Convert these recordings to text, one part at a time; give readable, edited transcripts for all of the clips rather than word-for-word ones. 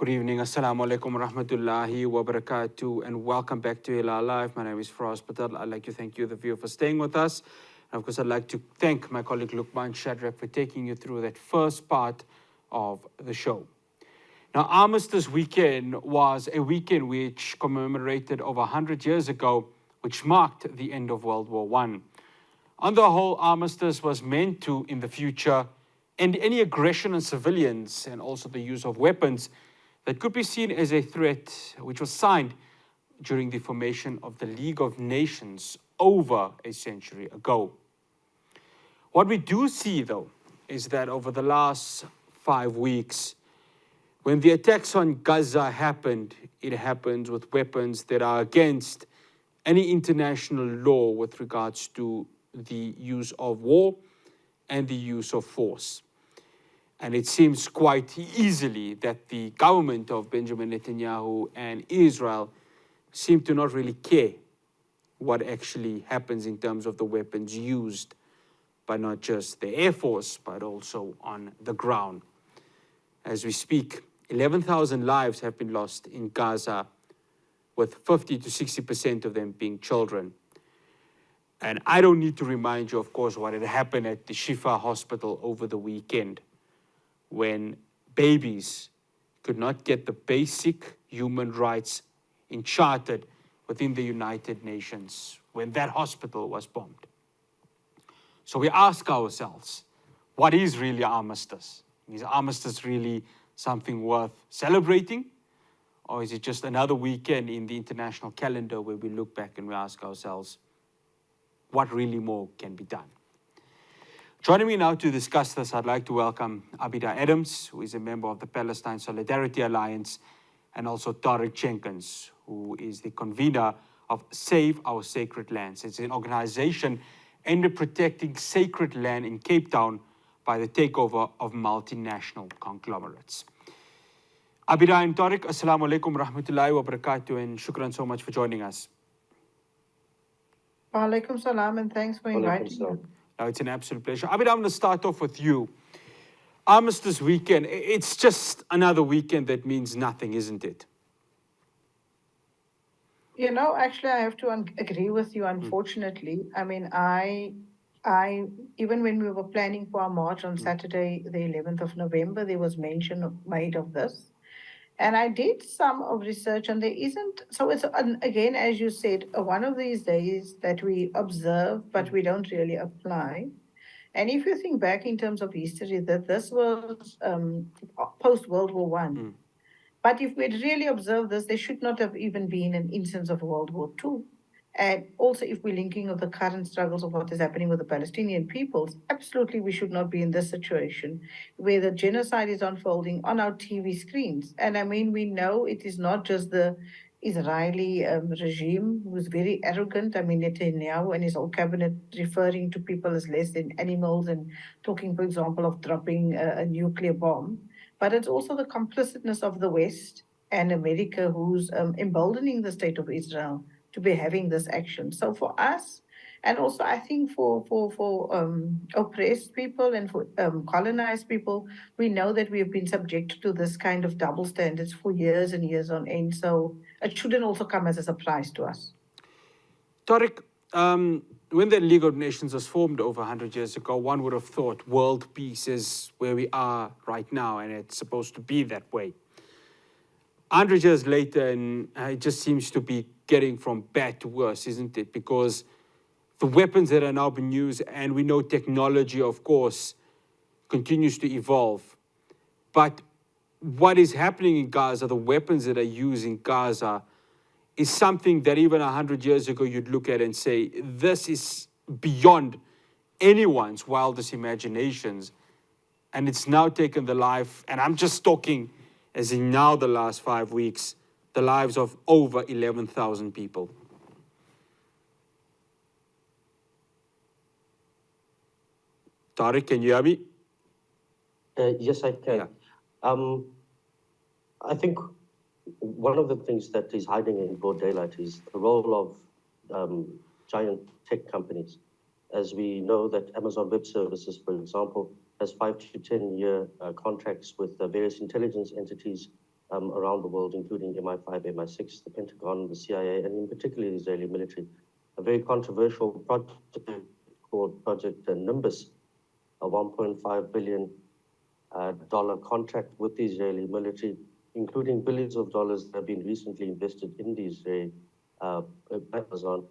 Good evening, Assalamu alaikum wa rahmatullahi wa barakatuh, and welcome back to Hilaal Live. My name is Firas Patel. I'd like to thank you, the viewer, for staying with us. And of course, I'd like to thank my colleague Luqman Shadrack for taking you through that first part of the show. Now, Armistice weekend was a weekend which commemorated over 100 years ago, which marked the end of World War I. On the whole, Armistice was meant to, in the future, end any aggression on civilians and also the use of weapons that could be seen as a threat, which was signed during the formation of the League of Nations over a century ago. What we do see, though, is that over the last 5 weeks, when the attacks on Gaza happened, it happened with weapons that are against any international law with regards to the use of war and the use of force. And it seems quite easily that the government of Benjamin Netanyahu and Israel seem to not really care what actually happens in terms of the weapons used by not just the Air Force, but also on the ground. As we speak, 11,000 lives have been lost in Gaza, with 50 to 60% of them being children. And I don't need to remind you, of course, what had happened at the Shifa hospital over the weekend, when babies could not get the basic human rights encharted within the United Nations, when that hospital was bombed. So we ask ourselves, what is really armistice? Is armistice really something worth celebrating? Or is it just another weekend in the international calendar where we look back and we ask ourselves, what really more can be done? Joining me now to discuss this, I'd like to welcome Abeedah Adams, who is a member of the Palestine Solidarity Alliance, and also Tauriq Jenkins, who is the convener of Save Our Sacred Lands. It's an organization aimed at protecting sacred land in Cape Town by the takeover of multinational conglomerates. Abeedah and Tauriq, assalamu alaikum rahmatullahi wa barakatuh, and shukran so much for joining us. Wa alaikum salam, and thanks for inviting me. Now, it's an absolute pleasure. Abeedah, I'm going to start off with you. Armistice weekend, it's just another weekend that means nothing, isn't it? You know, actually, I have to agree with you, unfortunately. I mean, I even when we were planning for our march on Saturday, the 11th of November, there was mention made of this. And I did some of research, and there isn't. So it's, again, as you said, one of these days that we observe, but we don't really apply. And if you think back in terms of history, that this was post-World War One. But if we'd really observed this, there should not have even been an instance of World War II. And also, if we're linking of the current struggles of what is happening with the Palestinian peoples, absolutely we should not be in this situation where the genocide is unfolding on our TV screens. And I mean, we know it is not just the Israeli regime who is very arrogant. I mean, Netanyahu and his whole cabinet referring to people as less than animals and talking, for example, of dropping a nuclear bomb. But it's also the complicitness of the West and America who's emboldening the state of Israel to be having this action. So for us, and also I think for oppressed people and for colonized people, we know that we have been subjected to this kind of double standards for years and years on end. So it shouldn't also come as a surprise to us. Tauriq, when the League of Nations was formed over 100 years ago, one would have thought world peace is where we are right now, and it's supposed to be that way. 100 years later, and it just seems to be getting from bad to worse, isn't it? Because the weapons that are now being used, and we know technology, of course, continues to evolve. But what is happening in Gaza, the weapons that are used in Gaza, is something that even 100 years ago you'd look at and say, this is beyond anyone's wildest imaginations. And it's now taken the life, and I'm just talking as in now the last 5 weeks, the lives of over 11,000 people. Tauriq, can you hear me? Yes, I can. Yeah. I think one of the things that is hiding in broad daylight is the role of giant tech companies. As we know that Amazon Web Services, for example, has 5 to 10 year contracts with various intelligence entities around the world, including MI5, MI6, the Pentagon, the CIA, and in particular the Israeli military. A very controversial project called Project Nimbus, a $1.5 billion dollar contract with the Israeli military, including billions of dollars that have been recently invested in the Israeli Amazon.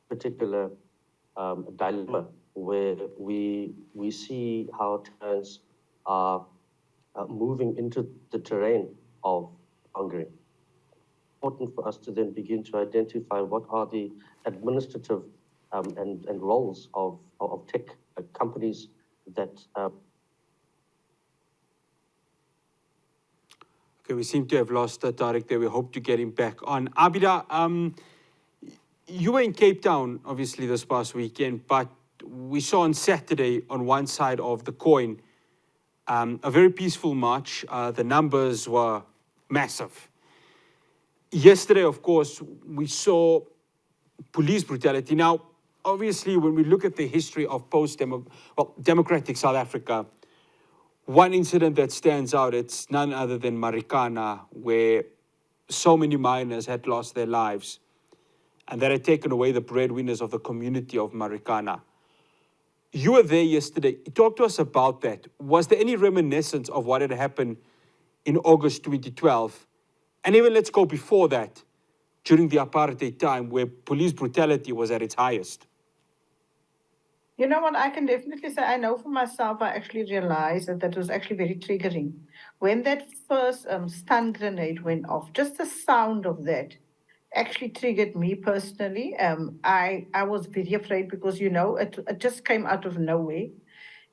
Particular dilemma where we see how terrorists are moving into the terrain of Hungary. Important for us to then begin to identify what are the administrative and roles of tech companies that. Okay, we seem to have lost Tauriq there. We hope to get him back on. Abeedah, you were in Cape Town, obviously, this past weekend, but we saw on Saturday on one side of the coin a very peaceful march. The numbers were massive. Yesterday, of course, we saw police brutality. Now, obviously, when we look at the history of democratic South Africa, one incident that stands out, it's none other than Marikana, where so many miners had lost their lives and that had taken away the breadwinners of the community of Marikana. You were there yesterday. Talk to us about that. Was there any reminiscence of what had happened in August 2012? And even let's go before that, during the apartheid time, where police brutality was at its highest. You know what, I can definitely say, I know for myself, I actually realized that was actually very triggering. When that first stun grenade went off, just the sound of that actually triggered me personally. I was very afraid because, it just came out of nowhere.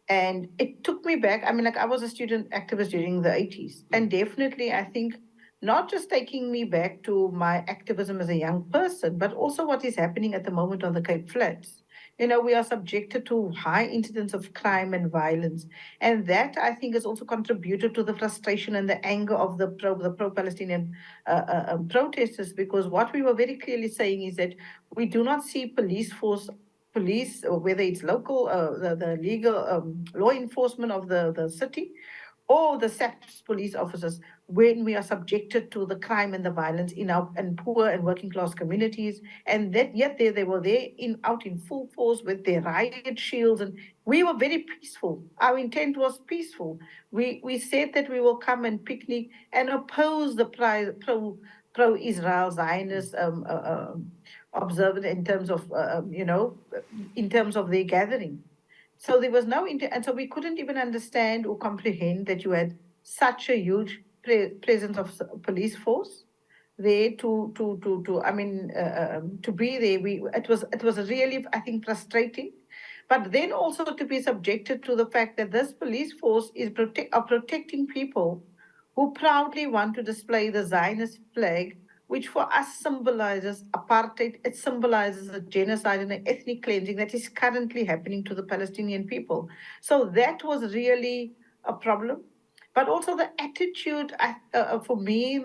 And it took me back. I mean, like, I was a student activist during the 80s. And definitely, I think, not just taking me back to my activism as a young person, but also what is happening at the moment on the Cape Flats. We are subjected to high incidents of crime and violence. And that, I think, has also contributed to the frustration and the anger of the pro-Palestinian protesters, because what we were very clearly saying is that we do not see police, or whether it's local, the legal law enforcement of the city, or the SAPS police officers, when we are subjected to the crime and the violence in our and poor and working class communities, and that yet they were there out in full force with their riot shields, and we were very peaceful. Our intent was peaceful. We said that we will come and picnic and oppose the pro-Israel Zionist observant in terms of in terms of their gathering. So there was no and so we couldn't even understand or comprehend that you had such a huge presence of police force there to be there. It was really, I think, frustrating, but then also to be subjected to the fact that this police force is protecting people who proudly want to display the Zionist flag, which for us symbolizes apartheid. It symbolizes a genocide and an ethnic cleansing that is currently happening to the Palestinian people. So that was really a problem. But also the attitude for me,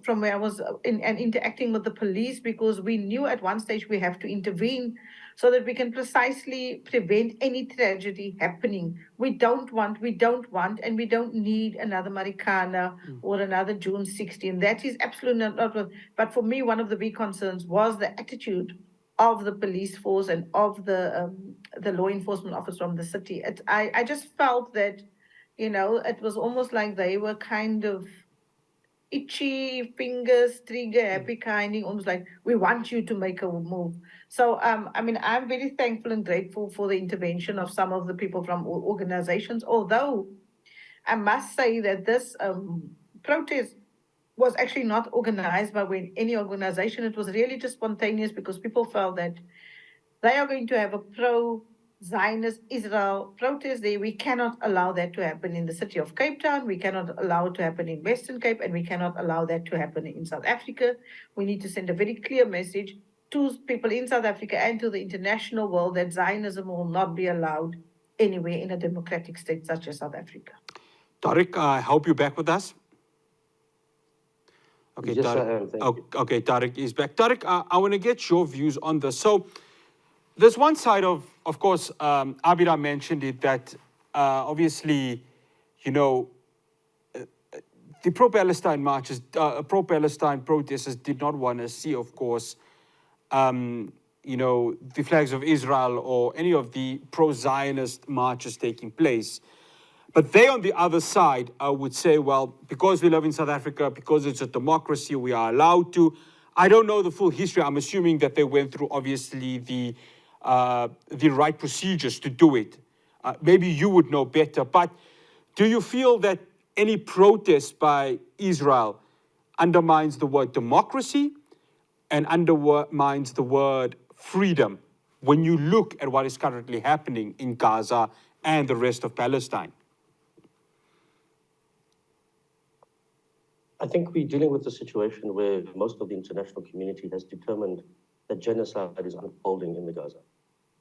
from where I was interacting with the police, because we knew at one stage we have to intervene so that we can precisely prevent any tragedy happening. We don't want, and we don't need another Marikana or another June 16. That is absolutely not what. But for me, one of the big concerns was the attitude of the police force and of the law enforcement officers from the city. I just felt that, it was almost like they were kind of itchy fingers, trigger happy kind, almost like, we want you to make a move. So, I'm very thankful and grateful for the intervention of some of the people from organizations, although I must say that this protest was actually not organized by any organization. It was really just spontaneous, because people felt that they are going to have a pro-Zionist Israel protest there. We cannot allow that to happen in the city of Cape Town. We cannot allow it to happen in Western Cape, and we cannot allow that to happen in South Africa. We need to send a very clear message to people in South Africa and to the international world that Zionism will not be allowed anywhere in a democratic state such as South Africa. Tauriq, I hope you're back with us. Okay, yes, Tauriq. I am. Thank you. Okay, Tauriq is back. Tauriq, I want to get your views on this. So there's one side of course, Abeedah mentioned it, that obviously, the pro-Palestine marches, pro-Palestine protesters did not want to see, of course, the flags of Israel or any of the pro-Zionist marches taking place. But they, on the other side, would say, well, because we live in South Africa, because it's a democracy, we are allowed to. I don't know the full history. I'm assuming that they went through, obviously, the right procedures to do it. Maybe you would know better. But do you feel that any protest by Israel undermines the word democracy and undermines the word freedom when you look at what is currently happening in Gaza and the rest of Palestine? I think we're dealing with a situation where most of the international community has determined that genocide is unfolding in the Gaza.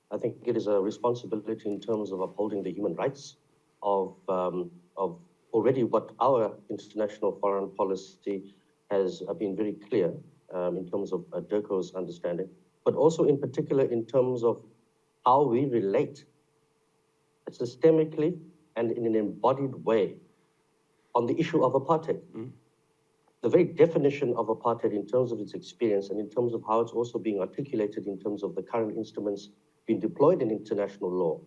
I think it is a responsibility in terms of upholding the human rights of already what our international foreign policy has been very clear in terms of Dirko's understanding, but also in particular in terms of how we relate systemically and in an embodied way on the issue of apartheid. The very definition of apartheid in terms of its experience and in terms of how it's also being articulated in terms of the current instruments being deployed in international law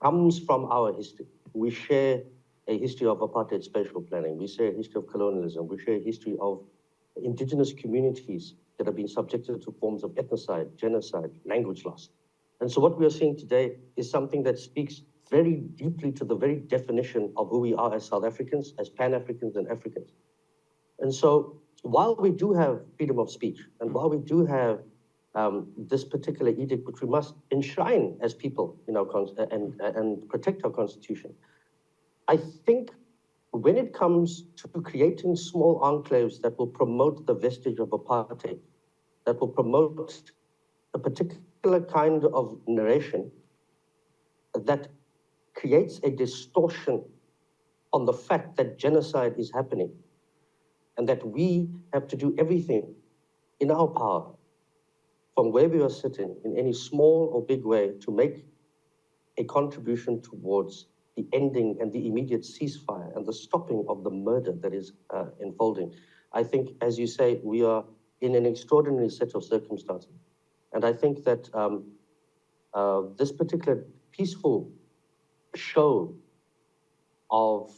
comes from our history. We share a history of apartheid spatial planning. We share a history of colonialism. We share a history of indigenous communities that have been subjected to forms of ethnocide, genocide, language loss. And so what we are seeing today is something that speaks very deeply to the very definition of who we are as South Africans, as Pan-Africans and Africans. And so while we do have freedom of speech, and while we do have this particular edict, which we must enshrine as people in our and protect our constitution, I think when it comes to creating small enclaves that will promote the vestige of apartheid, that will promote a particular kind of narration that creates a distortion on the fact that genocide is happening, and that we have to do everything in our power from where we are sitting in any small or big way to make a contribution towards the ending and the immediate ceasefire and the stopping of the murder that is unfolding. I think, as you say, we are in an extraordinary set of circumstances. And I think that this particular peaceful show of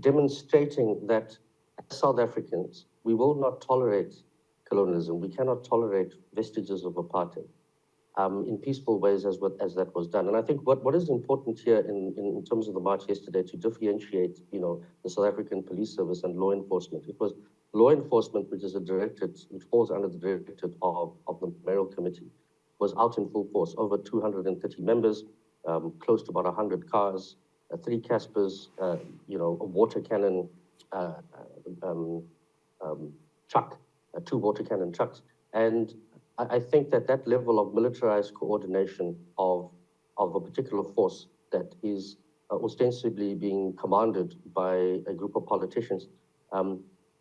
demonstrating that as South Africans, we will not tolerate colonialism. We cannot tolerate vestiges of apartheid in peaceful ways as that was done. And I think what is important here in terms of the march yesterday to differentiate, the South African Police Service and law enforcement. It was law enforcement, which is which falls under the directorate of the Mayoral Committee, was out in full force, over 230 members, close to about 100 cars, 3 Caspers, a water cannon truck, 2 water cannon trucks. And I think that level of militarized coordination of a particular force that is ostensibly being commanded by a group of politicians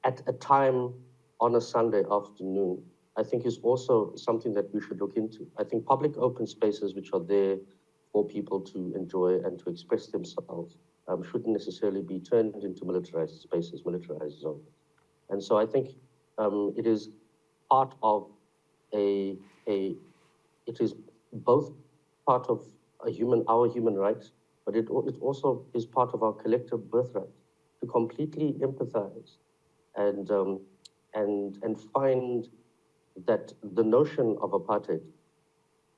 at a time on a Sunday afternoon, I think is also something that we should look into. I think public open spaces which are there for people to enjoy and to express themselves shouldn't necessarily be turned into militarized spaces, militarized zones. And so I think it is part of it is both part of our human rights, but it also is part of our collective birthright to completely empathize and find that the notion of apartheid,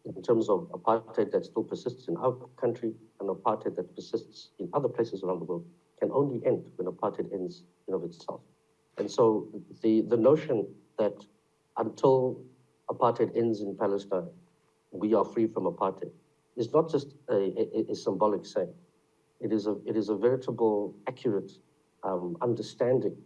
in terms of apartheid that still persists in our country and apartheid that persists in other places around the world, can only end when apartheid ends in of itself. And so the notion that until apartheid ends in Palestine, we are free from apartheid, is not just a symbolic saying. It is a veritable, accurate understanding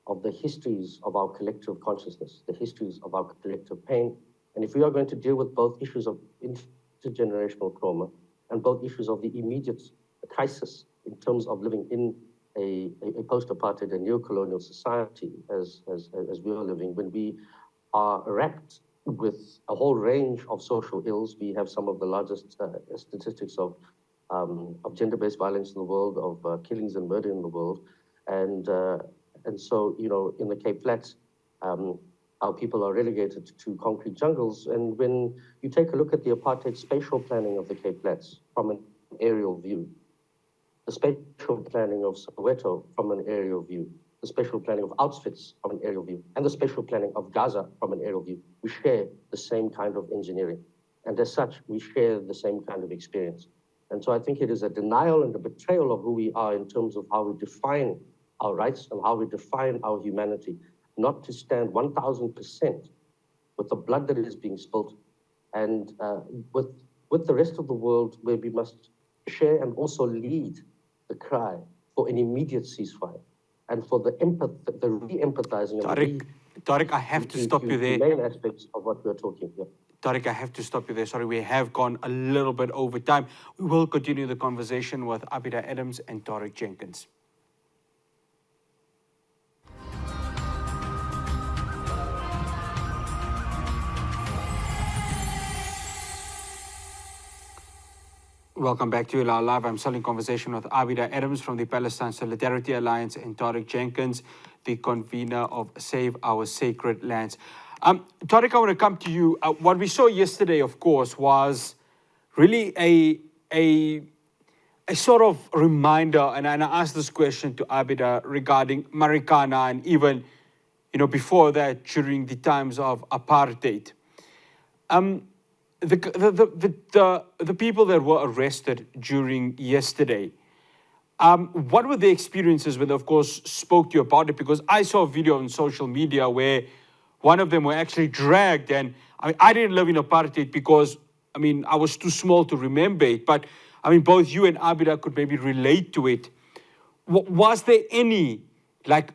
of the histories of our collective consciousness, the histories of our collective pain. And if we are going to deal with both issues of intergenerational trauma and both issues of the immediate crisis in terms of living in a post-apartheid and neo-colonial society as we are living, when we are wrapped with a whole range of social ills, we have some of the largest statistics of gender-based violence in the world, of killings and murder in the world. And so, in the Cape Flats, our people are relegated to concrete jungles. And when you take a look at the apartheid spatial planning of the Cape Flats from an aerial view, the spatial planning of Soweto from an aerial view, the spatial planning of Auschwitz from an aerial view, and the spatial planning of Gaza from an aerial view, we share the same kind of engineering. And as such, we share the same kind of experience. And so I think it is a denial and a betrayal of who we are in terms of how we define our rights and how we define our humanity, not to stand 1,000% with the blood that is being spilled and with the rest of the world, where we must share and also lead the cry for an immediate ceasefire and for the re-empathizing Tauriq, I have to stop you there. The main aspects of what we're talking here. Tauriq, I have to stop you there. Sorry, we have gone a little bit over time. We will continue the conversation with Abeedah Adams and Tauriq Jenkins. Welcome back to Hilaal Live. I'm still in conversation with Abeedah Adams from the Palestine Solidarity Alliance and Tauriq Jenkins, the convener of Save Our Sacred Lands. Tauriq, I want to come to you. What we saw yesterday, of course, was really a sort of reminder, and I asked this question to Abeedah regarding Marikana and even, before that, during the times of apartheid. The people that were arrested during yesterday, what were their experiences when they, of course, spoke to you about it? Because I saw a video on social media where one of them were actually dragged, and I didn't live in apartheid because, I was too small to remember it, but, both you and Abeedah could maybe relate to it. Was there any,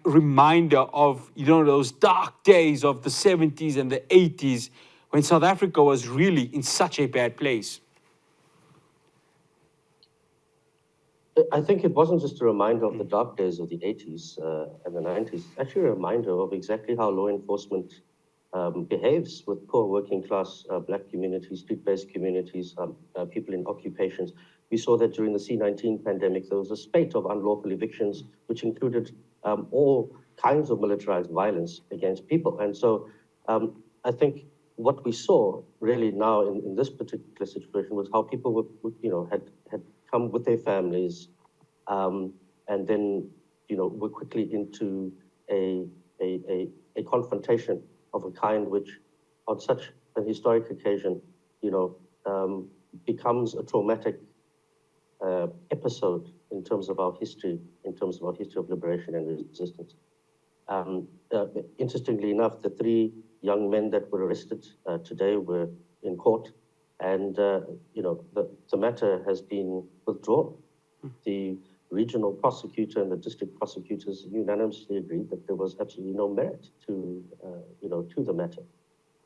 reminder of, those dark days of the 70s and the 80s when South Africa was really in such a bad place? I think it wasn't just a reminder of the dark days of the 80s and the 90s. It's actually a reminder of exactly how law enforcement behaves with poor working class Black communities, street-based communities, people in occupations. We saw that during the C-19 pandemic, there was a spate of unlawful evictions, which included all kinds of militarized violence against people. And so I think what we saw really now in this particular situation was how people were, had come with their families, and then, were quickly into a confrontation of a kind which, on such an historic occasion, becomes a traumatic episode in terms of our history, of liberation and resistance. Interestingly enough, the three young men that were arrested today were in court, and the matter has been withdrawn. The regional prosecutor and the district prosecutors unanimously agreed that there was absolutely no merit to the matter,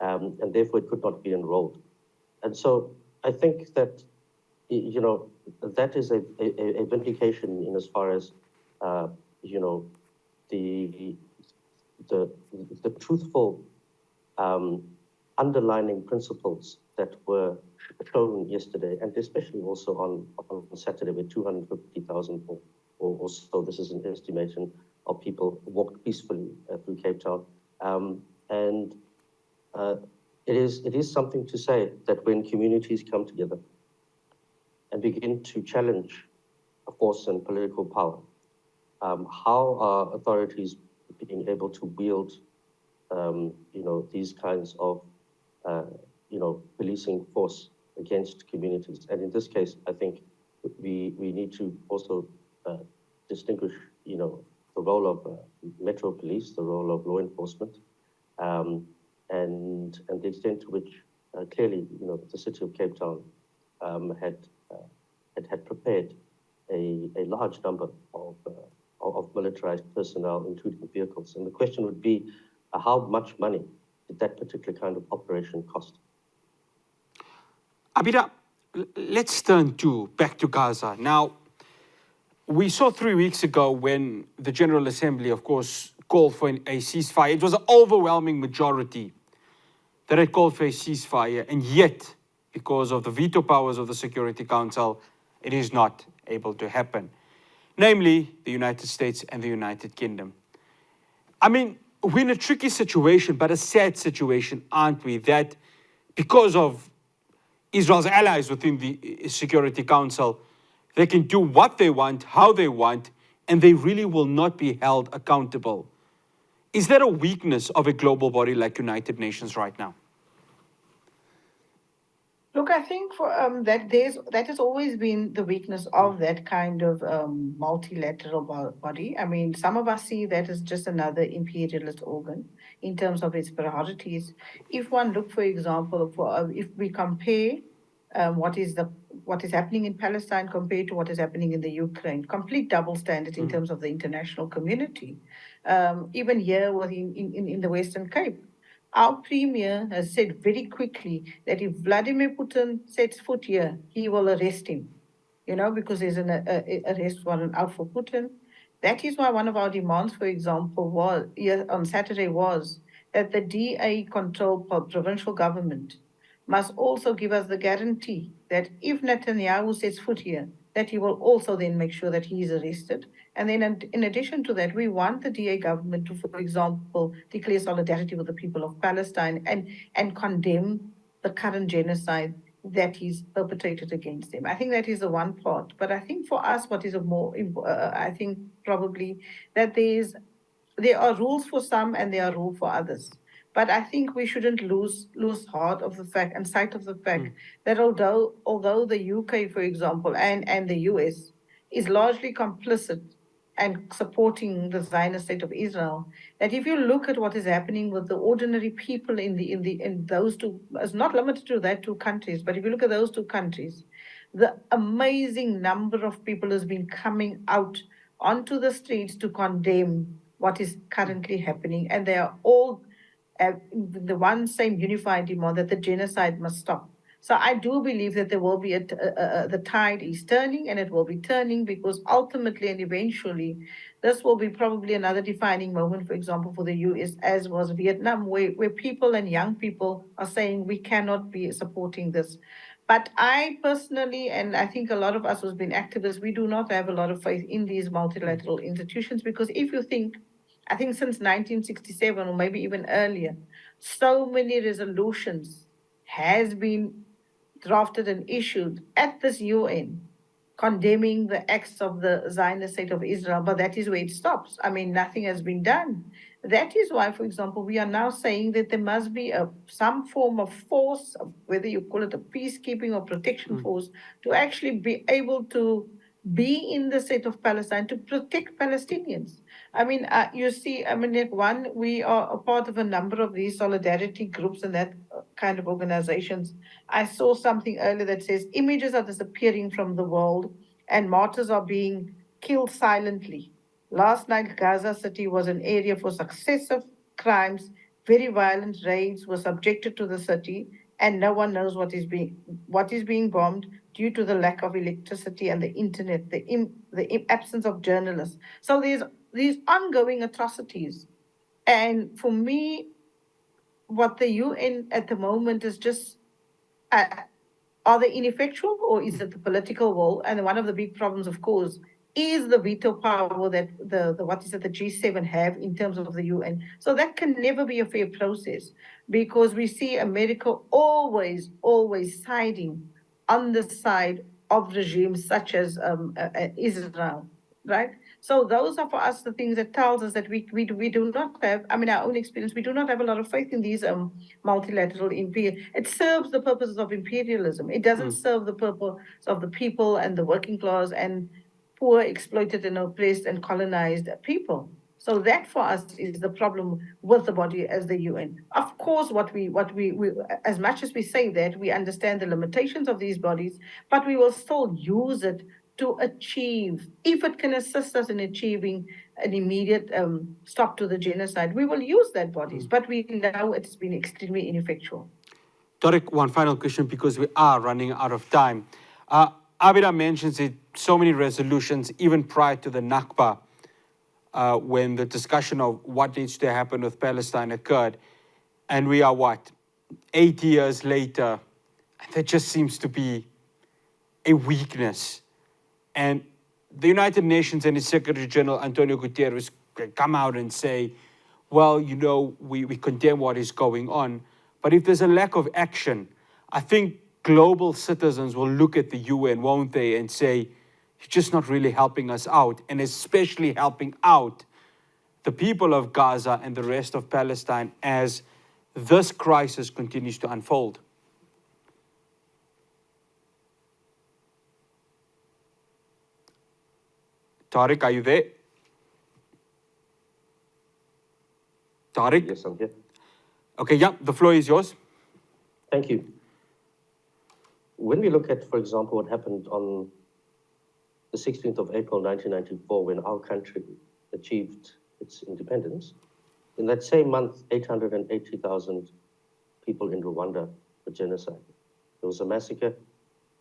and therefore it could not be enrolled. And so I think that that is a vindication in as far as the truthful underlining principles that were shown yesterday, and especially also on Saturday, where 250,000 or so, this is an estimation, of people walked peacefully through Cape Town. It is something to say that when communities come together and begin to challenge a force and political power, how are authorities being able to wield these kinds of policing force against communities? And in this case, I think we need to also distinguish, the role of Metro Police, the role of law enforcement, and the extent to which clearly, the city of Cape Town had prepared a large number of militarized personnel, including vehicles. And the question would be, how much money did that particular kind of operation cost? Abeedah, let's turn back to Gaza. Now, we saw 3 weeks ago when the General Assembly, of course, called for a ceasefire. It was an overwhelming majority that had called for a ceasefire, and yet, because of the veto powers of the Security Council, it is not able to happen, namely the United States and the United Kingdom. I mean, we're in a tricky situation, but a sad situation, aren't we? That because of Israel's allies within the Security Council, they can do what they want, how they want, and they really will not be held accountable. Is that a weakness of a global body like United Nations right now? Look, I think for that has always been the weakness of that kind of multilateral body. I mean, some of us see that as just another imperialist organ in terms of its priorities. If one look, for example, if we compare what is happening in Palestine compared to what is happening in the Ukraine, complete double standard in terms of the international community. Even here in the Western Cape, our premier has said very quickly that if Vladimir Putin sets foot here, he will arrest him, because there's an arrest warrant out for Putin. That is why one of our demands, for example, on Saturday was that the DA-controlled provincial government must also give us the guarantee that if Netanyahu sets foot here, that he will also then make sure that he is arrested. And then in addition to that, we want the DA government to, for example, declare solidarity with the people of Palestine and condemn the current genocide that is perpetrated against them. I think that is the one part. But I think for us, what is I think probably that there are rules for some and there are rules for others. But I think we shouldn't lose heart of the fact and sight of the fact that although the UK, for example, and the US is largely complicit and supporting the Zionist state of Israel, that if you look at what is happening with the ordinary people in those two, it's not limited to that two countries, but if you look at those two countries, the amazing number of people has been coming out onto the streets to condemn what is currently happening, and they are all the one same unified demand that the genocide must stop. So I do believe that there will be the tide is turning, and it will be turning because ultimately and eventually, this will be probably another defining moment, for example, for the US, as was Vietnam, where people and young people are saying we cannot be supporting this. But I personally, and I think a lot of us who's been activists, we do not have a lot of faith in these multilateral institutions because if you think, I think since 1967 or maybe even earlier, so many resolutions has been drafted and issued at this UN condemning the acts of the Zionist state of Israel, but that is where it stops. I mean, nothing has been done. That is why, for example, we are now saying that there must be some form of force, whether you call it a peacekeeping or protection force, to actually be able to be in the state of Palestine to protect Palestinians. I mean, you see, I mean, we are a part of a number of these solidarity groups and that kind of organizations. I saw something earlier that says images are disappearing from the world and martyrs are being killed silently. Last night, Gaza City was an area for successive crimes. Very violent raids were subjected to the city, and no one knows what is being bombed due to the lack of electricity and the internet, the absence of journalists. So there's these ongoing atrocities. And for me, what the UN at the moment is just, are they ineffectual or is it the political will? And one of the big problems, of course, is the veto power that the G7 have in terms of the UN. So that can never be a fair process because we see America always siding on the side of regimes such as Israel, right? So those are for us the things that tells us that we do not have, I mean, our own experience, we do not have a lot of faith in these multilateral imperial. It serves the purposes of imperialism. It doesn't serve the purpose of the people and the working class and poor, exploited and oppressed and colonized people. So that for us is the problem with the body as the UN. Of course, what we as much as we say that, we understand the limitations of these bodies, but we will still use it to achieve, if it can assist us in achieving an immediate stop to the genocide, we will use that bodies, but we know it's been extremely ineffectual. Tauriq, one final question because we are running out of time. Abeedah mentions it, so many resolutions, even prior to the Nakba, when the discussion of what needs to happen with Palestine occurred. And we are, 80 years later, and there just seems to be a weakness And the United Nations and its Secretary General, Antonio Guterres, come out and say, well, you know, we condemn what is going on. But if there's a lack of action, I think global citizens will look at the UN, won't they, and say, you're just not really helping us out, and especially helping out the people of Gaza and the rest of Palestine as this crisis continues to unfold. Tauriq, are you there? Tauriq? Yes, I'm here. Okay, yeah, the floor is yours. Thank you. When we look at, for example, what happened on the 16th of April, 1994, when our country achieved its independence, in that same month, 880,000 people in Rwanda were genocided. There was a massacre,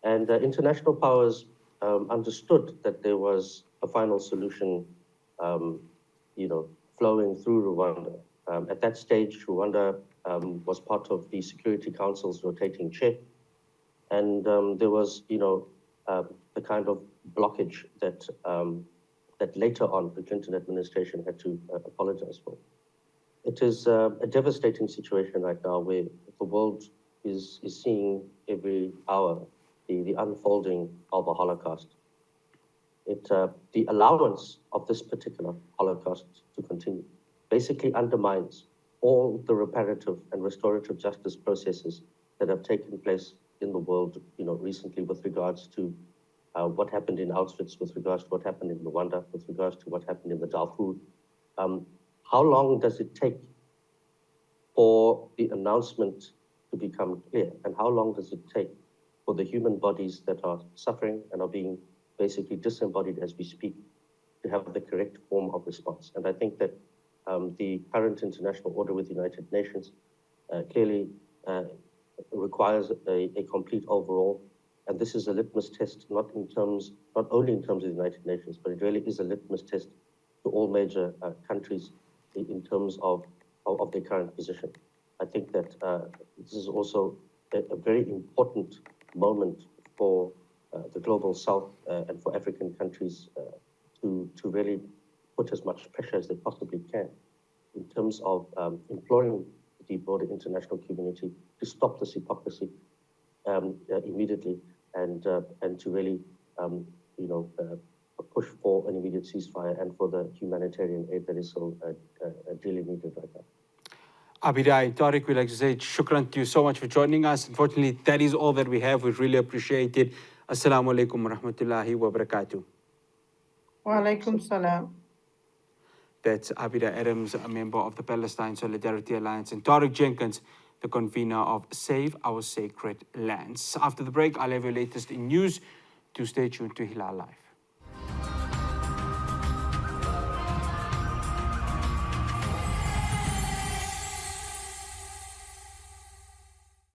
and international powers understood that there was a final solution, flowing through Rwanda. At that stage, Rwanda was part of the Security Council's rotating chair, and there was, the kind of blockage that that later on the Clinton administration had to apologize for. It is a devastating situation right now where the world is seeing every hour the unfolding of a Holocaust. The allowance of this particular Holocaust to continue basically undermines all the reparative and restorative justice processes that have taken place in the world, recently with regards to what happened in Auschwitz, with regards to what happened in Rwanda, with regards to what happened in the Darfur. How long does it take for the announcement to become clear? And how long does it take for the human bodies that are suffering and are being basically disembodied as we speak to have the correct form of response? And I think that the current international order with the United Nations clearly requires a complete overhaul. And this is a litmus test, not only in terms of the United Nations, but it really is a litmus test to all major countries in terms of their current position. I think that this is also a very important moment for the global South and for African countries to really put as much pressure as they possibly can in terms of imploring the broader international community to stop this hypocrisy immediately and to really push for an immediate ceasefire and for the humanitarian aid that is so dearly needed right now. Abeedah and Tauriq, we'd like to say shukran to you so much for joining us. Unfortunately, that is all that we have. We really appreciate it. Assalamu alaikum wa rahmatullahi wa barakatuh. Wa alaikum salam. That's Abeedah Adams, a member of the Palestine Solidarity Alliance, and Tauriq Jenkins, the convener of Save Our Sacred Lands. After the break, I'll have your latest in news. Do stay tuned to Hilaal Live.